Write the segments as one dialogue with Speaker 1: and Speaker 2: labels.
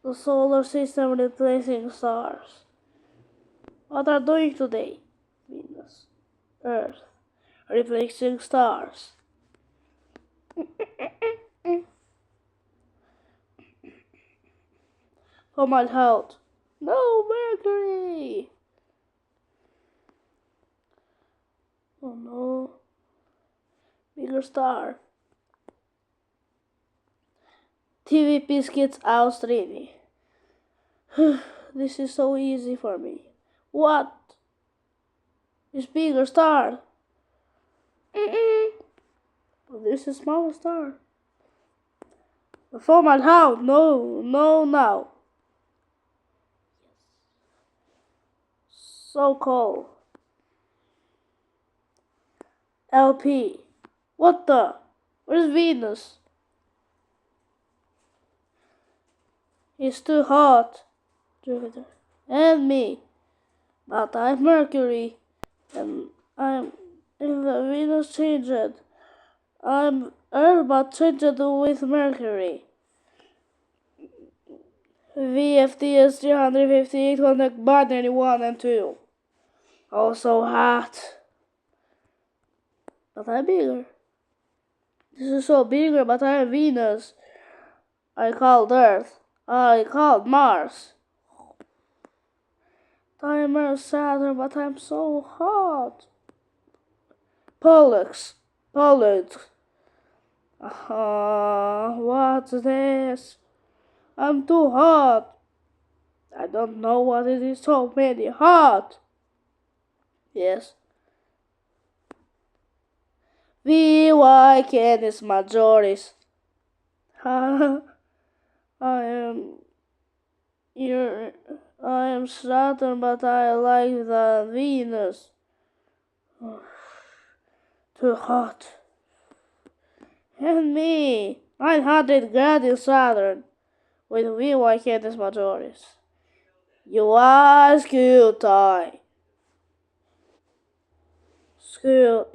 Speaker 1: The solar system replacing stars. What are doing today? Venus, Earth, replacing stars. For my health. No, Mercury! Oh no. Bigger star. TV Biscuits Australia. This is so easy for me. What? It's bigger star. This is smaller star. For my house. No, now. So cold. LP. What the? Where's Venus? It's too hot. Jupiter. And me. But I'm Mercury. And I'm in the Venus changed. I'm Earth but changed with Mercury. VFTS 358 connect binary 1 and 2. Also hot. But I'm bigger. This is so bigger, but I'm Venus. I called Earth. I called Mars. I'm Earth Saturn, but I'm so hot. Pollux. What's this? I'm too hot. I don't know what it is so many hot. Yes. VY Canis Majoris. I am Saturn, but I like the Venus. Too hot. And me, 900 grad in Saturn, with VY Canis Majoris. You are school tie. School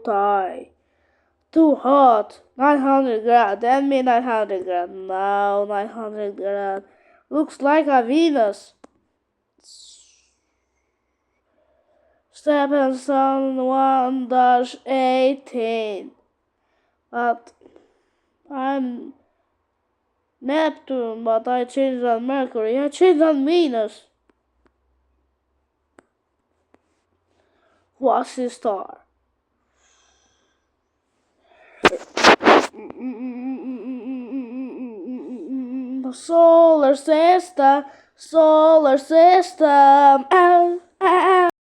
Speaker 1: tie. Too hot. 900 grad. That means 900 grad. Now 900 grad. Looks like a Venus. Stephenson 1-18. But I'm Neptune, but I changed on Mercury. I changed on Venus. What's the star? Solar system.